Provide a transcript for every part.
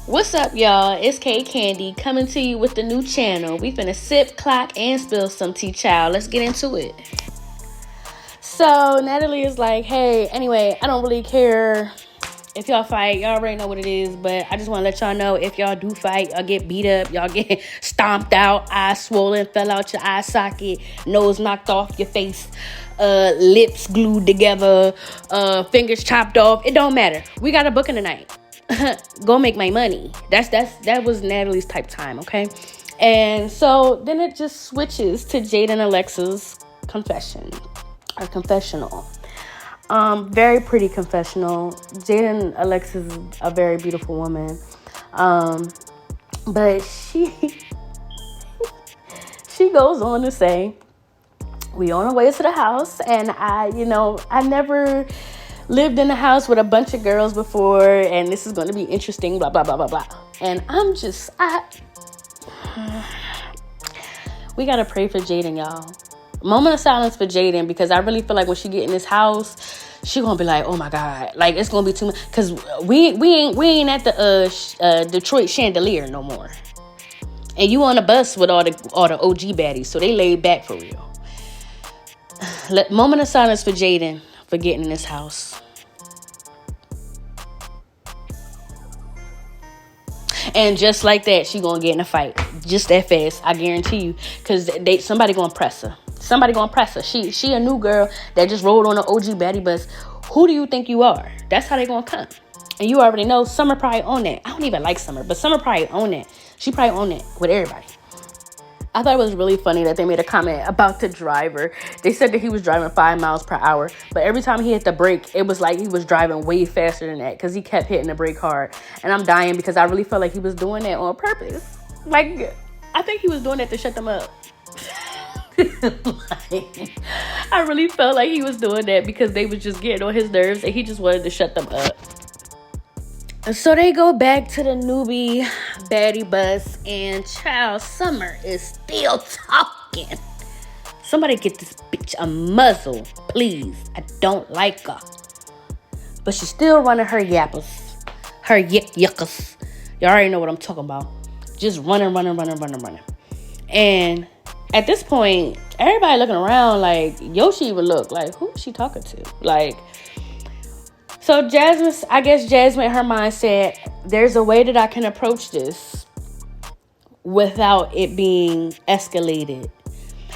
What's up, y'all? It's K Candy coming to you with the new channel. We finna sip, clock, and spill some tea, child. Let's get into it. So Natalie is like, hey, anyway, I don't really care if y'all fight. Y'all already know what it is, but I just want to let y'all know if y'all do fight, y'all get beat up, y'all get stomped out, eyes swollen, fell out your eye socket, nose knocked off your face, lips glued together, fingers chopped off. It don't matter. We got a booking tonight. Go make my money. That was Natalie's type time, okay? And so then it just switches to Jade and Alexa's confessional. Very pretty confessional. Jade and Alexa's a very beautiful woman. But she goes on to say, we on our way to the house, and I never lived in a house with a bunch of girls before, and this is going to be interesting, blah, blah, blah, blah, blah. And we got to pray for Jaden, y'all. Moment of silence for Jaden, because I really feel like when she get in this house, she going to be like, oh my God, like it's going to be too much, because we ain't at the Detroit Chandelier no more. And you on a bus with all the OG baddies, so they laid back for real. Moment of silence for Jaden for getting in this house. And just like that, she gonna get in a fight. Just that fast, I guarantee you. Because somebody gonna press her. She a new girl that just rolled on an OG baddie bus. Who do you think you are? That's how they gonna come. And you already know Summer probably on that. I don't even like Summer, but Summer probably on that. She probably on that with everybody. I thought it was really funny that they made a comment about the driver. They said that he was driving 5 miles per hour, but every time he hit the brake, it was like he was driving way faster than that because he kept hitting the brake hard. And I'm dying because I really felt like he was doing that on purpose. Like, I think he was doing that to shut them up. I really felt like he was doing that because they was just getting on his nerves and he just wanted to shut them up. So they go back to the newbie baddie bus, and child Summer is still talking. Somebody get this bitch a muzzle, please. I don't like her. But she's still running her yappers. Her yuckas. Y'all already know what I'm talking about. Just running. And at this point, everybody looking around like, Yoshi would look like, who is she talking to? Like, so Jasmine, in her mind said, there's a way that I can approach this without it being escalated.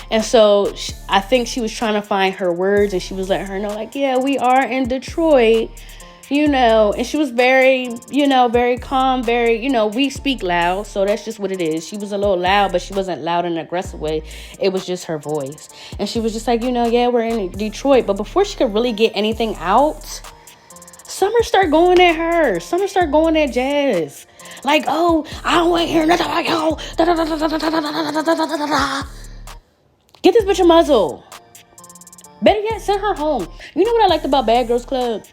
And so I think she was trying to find her words, and she was letting her know, like, yeah, we are in Detroit, and she was very, very calm, very, we speak loud. So that's just what it is. She was a little loud, but she wasn't loud in an aggressive way. It was just her voice. And she was just like, yeah, we're in Detroit. But before she could really get anything out, Summer start going at her. Summer start going at Jazz. Like, oh, I don't want to hear nothing like, oh, get this bitch a muzzle. Better yet, send her home. You know what I liked about Bad Girls Club?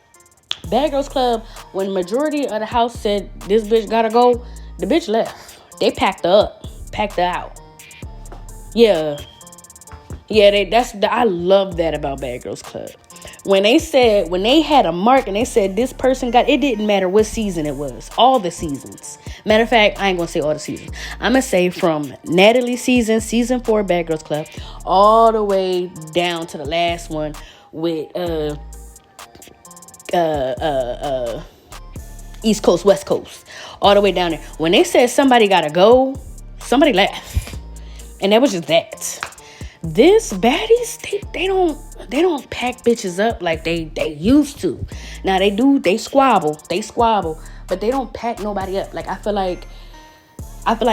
Bad Girls Club, when majority of the house said this bitch gotta go, the bitch left. They packed her up. Packed her out. Yeah, I love that about Bad Girls Club. When they had a mark and they said this person it didn't matter what season it was. All the seasons. Matter of fact, I ain't gonna say all the seasons. I'm gonna say from Natalie's season 4 Bad Girls Club, all the way down to the last one with East Coast, West Coast. All the way down there. When they said somebody gotta go, somebody left. And that was just that. This baddies, they don't pack bitches up like they used to. Now they squabble, but they don't pack nobody up. Like I feel like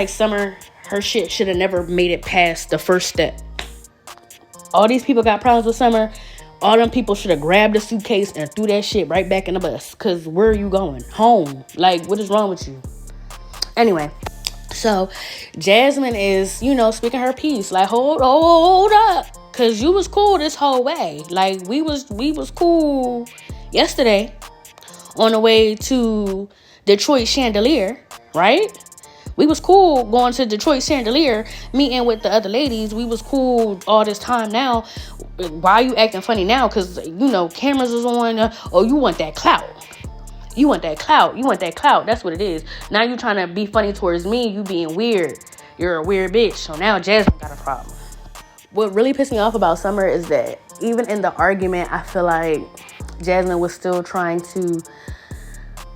Summer, her shit should have never made it past the first step. All these people got problems with Summer. All them people should have grabbed a suitcase and threw that shit right back in the bus. Cause where are you going? Home. Like, what is wrong with you? Anyway. So Jasmine is, speaking her piece. Like, hold up. Cause you was cool this whole way. Like, we was cool yesterday on the way to Detroit Chandelier, right? We was cool going to Detroit Chandelier, meeting with the other ladies. We was cool all this time now. Why are you acting funny now? Cause, cameras is on. You want that clout. You want that clout. You want that clout. That's what it is. Now you trying to be funny towards me. You being weird. You're a weird bitch. So now Jasmine got a problem. What really pissed me off about Summer is that even in the argument, I feel like Jasmine was still trying to,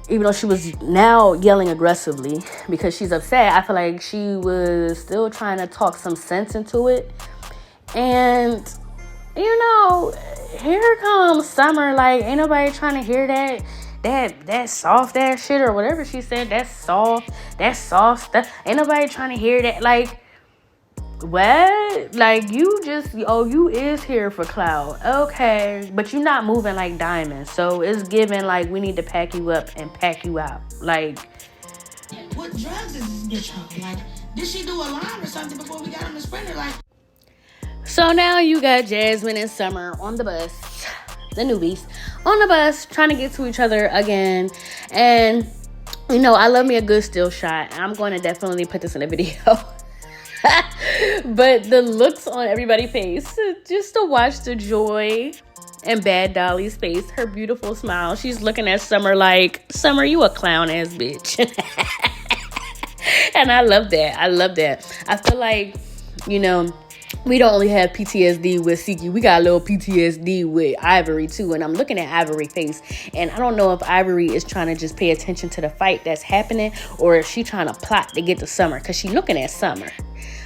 even though she was now yelling aggressively because she's upset, I feel like she was still trying to talk some sense into it. And, you know, here comes Summer. Like, ain't nobody trying to hear that soft ass shit or whatever she said. That soft stuff. Ain't nobody trying to hear that. Like, what? Like, you just, you is here for clout. Okay. But you're not moving like Diamond. So it's given like we need to pack you up and pack you out. Like, what drugs is this bitch on? Like, did she do a line or something before we got on the Sprinter? Like, so now you got Jasmine and Summer on the bus, the newbies on the bus, trying to get to each other again. And, you know, I love me a good still shot. I'm going to definitely put this in a video. But the looks on everybody's face, just to watch the joy in Bad Dolly's face, her beautiful smile. She's looking at Summer like, Summer, you a clown ass bitch. And I love that. I feel like, you know, we don't only have PTSD with Siki. We got a little PTSD with Ivory too. And I'm looking at Ivory's face, and I don't know if Ivory is trying to just pay attention to the fight that's happening, or if she trying to plot to get to Summer, because she looking at Summer.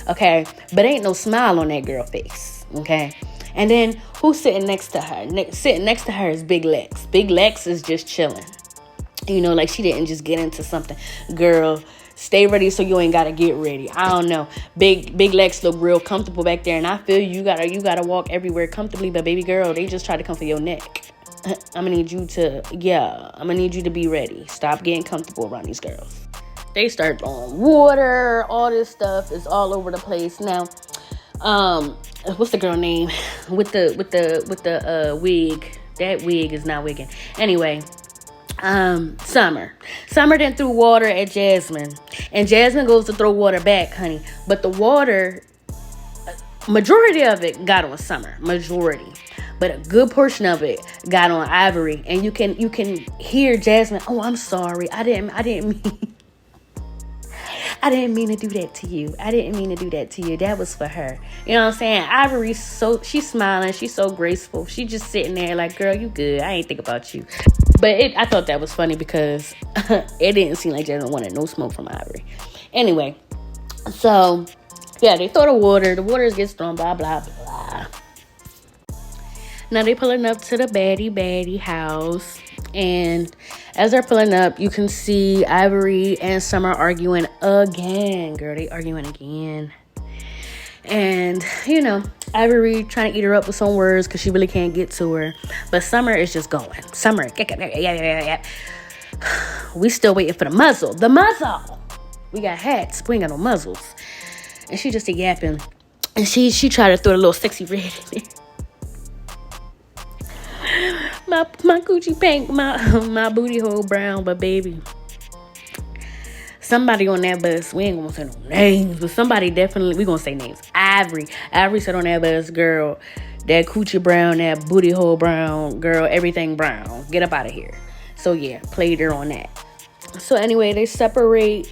Okay, but ain't no smile on that girl face. Okay, and then who's sitting next to her? Sitting next to her is Big Lex. Big Lex is just chilling. You know, like she didn't just get into something. Girl, stay ready so you ain't gotta get ready. I don't know. Big Lex look real comfortable back there, and I feel you gotta walk everywhere comfortably. But baby girl, they just try to come for your neck. I'm gonna need you to be ready. Stop getting comfortable around these girls. They start throwing water. All this stuff is all over the place now. What's the girl name with the wig? That wig is not wigging. Anyway. Summer then threw water at Jasmine, and Jasmine goes to throw water back, honey. But the water, majority of it got on Summer, but a good portion of it got on Ivory, and you can hear Jasmine. Oh, I'm sorry, I didn't mean to do that to you. That was for her. You know what I'm saying? Ivory, she's smiling. She's so graceful. She just sitting there like, girl, you good. I ain't think about you. But I thought that was funny because it didn't seem like Jasmine wanted no smoke from Ivory. Anyway, so, yeah, they throw the water. The water gets thrown, blah, blah, blah. Now they pulling up to the baddie house. And as they're pulling up, you can see Ivory and Summer arguing again. Girl, they arguing again. And, you know, Ivory trying to eat her up with some words because she really can't get to her. But Summer is just going. Summer, yeah. We still waiting for the muzzle. The muzzle! We got hats. We ain't got no muzzles. And she just a yapping. And she tried to throw a little sexy red in there. My coochie pink, my booty hole brown, but baby, somebody on that bus, we ain't gonna say no names, but somebody definitely, we gonna say names. Ivory said on that bus, girl, that coochie brown, that booty hole brown, girl, everything brown, get up out of here. So yeah, played her on that. So anyway, they separate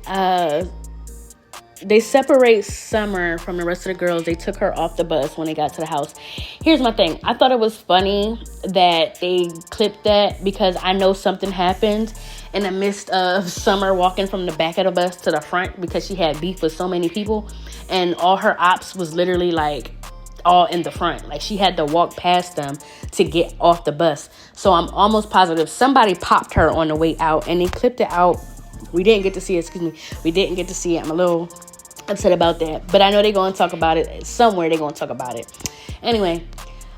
Summer from the rest of the girls. They took her off the bus when they got to the house. Here's my thing. I thought it was funny that they clipped that because I know something happened in the midst of Summer walking from the back of the bus to the front because she had beef with so many people. And all her ops was literally like all in the front. Like she had to walk past them to get off the bus. So I'm almost positive somebody popped her on the way out and they clipped it out. We didn't get to see it. I'm a little upset about that, but I know they're going to talk about it somewhere. They're going to talk about it anyway.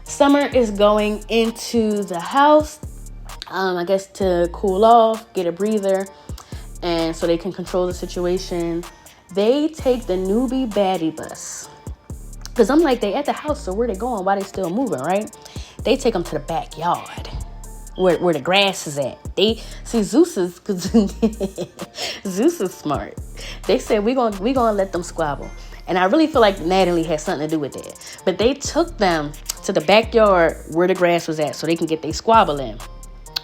Summer is going into the house, I guess to cool off, get a breather, and so they can control the situation. They take the newbie baddie bus because I'm like, they at the house, so where they going? Why they still moving, right? They take them to the backyard where the grass is at. They see Zeus is Zeus is smart. They said we gonna let them squabble, and I really feel like Natalie had something to do with that. But they took them to the backyard where the grass was at so they can get their squabble in.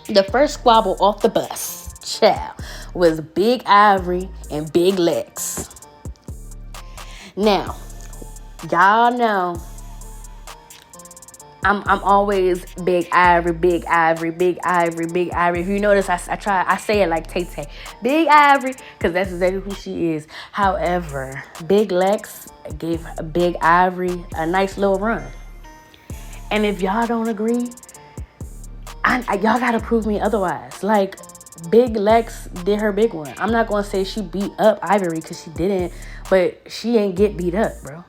The first squabble off the bus Child. Was Big Ivory and Big Lex. Now, y'all know I'm always Big Ivory, Big Ivory, Big Ivory, Big Ivory. If you notice, I say it like Tay-Tay. Big Ivory, because that's exactly who she is. However, Big Lex gave Big Ivory a nice little run. And if y'all don't agree, y'all gotta prove me otherwise. Like, Big Lex did her big one. I'm not gonna say she beat up Ivory, because she didn't, but she ain't get beat up, bro.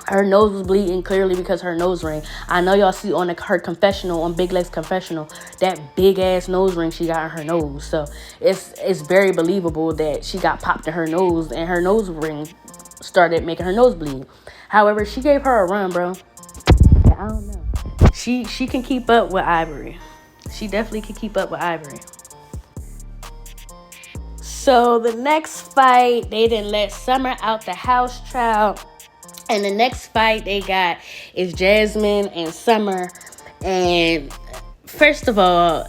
Her nose was bleeding clearly because her nose ring. I know y'all see on her confessional, on Big Lex confessional, that big ass nose ring she got in her nose. So it's very believable that she got popped in her nose and her nose ring started making her nose bleed. However, she gave her a run, bro. Yeah, I don't know. She can keep up with Ivory. She definitely can keep up with Ivory. So the next fight, they didn't let Summer out the house, child. And the next fight they got is Jasmine and Summer. And first of all,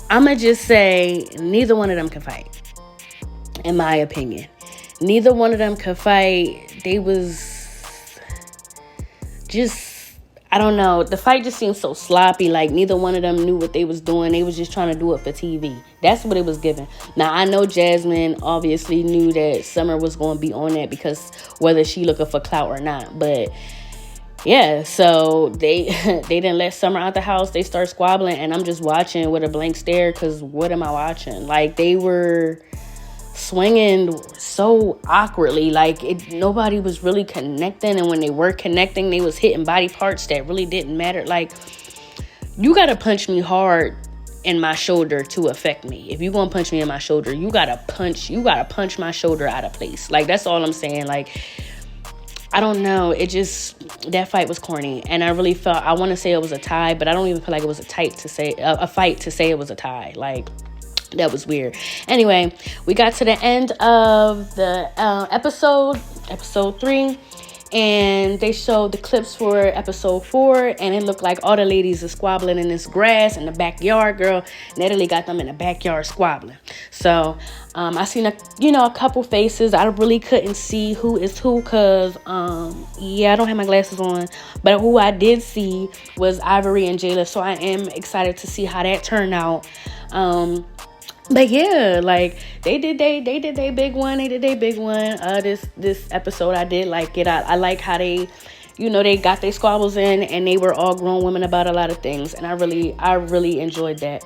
I'ma just say neither one of them can fight. In my opinion. Neither one of them could fight. They was just, I don't know. The fight just seemed so sloppy. Like, neither one of them knew what they was doing. They was just trying to do it for TV. That's what it was given. Now, I know Jasmine obviously knew that Summer was going to be on that because whether she looking for clout or not. But, yeah, so they didn't let Summer out the house. They start squabbling, and I'm just watching with a blank stare because what am I watching? Like, they were swinging so awkwardly, like nobody was really connecting, and when they were connecting, they was hitting body parts that really didn't matter. Like, you gotta punch me hard in my shoulder to affect me. If you gonna punch me in my shoulder, you gotta punch my shoulder out of place. Like, that's all I'm saying. Like, I don't know, it just, that fight was corny, and I really felt, I want to say it was a tie, but I don't even feel like it was a fight to say it was a tie. Like, that was weird. Anyway, we got to the end of the episode 3, and they showed the clips for episode 4, and it looked like all the ladies are squabbling in this grass in the backyard. Girl, Natalie got them in the backyard squabbling. So I seen a couple faces. I really couldn't see who is who because I don't have my glasses on, but who I did see was Ivory and Jayla. So I am excited to see how that turned out. But yeah, like, they did their big one. This episode, I did like it. I like how they, they got their squabbles in, and they were all grown women about a lot of things, and I really enjoyed that.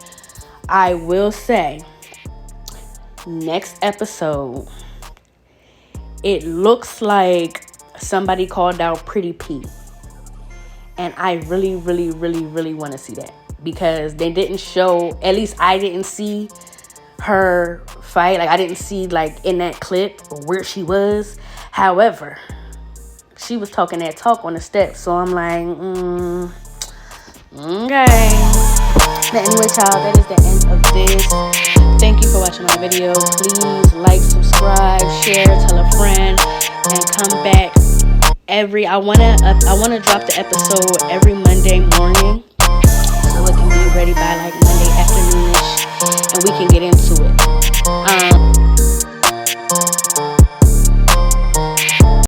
I will say, next episode, it looks like somebody called out Pretty P, and I really want to see that, because they didn't show, at least I didn't see her fight. Like, I didn't see, like, in that clip where she was. However, she was talking that talk on the steps, so I'm like, okay. But anyway, child, that is the end of this. Thank you for watching my video. Please like, subscribe, share, tell a friend, and come back I wanna drop the episode every Monday morning, so it can be ready by like Monday afternoonish, and we can get into it.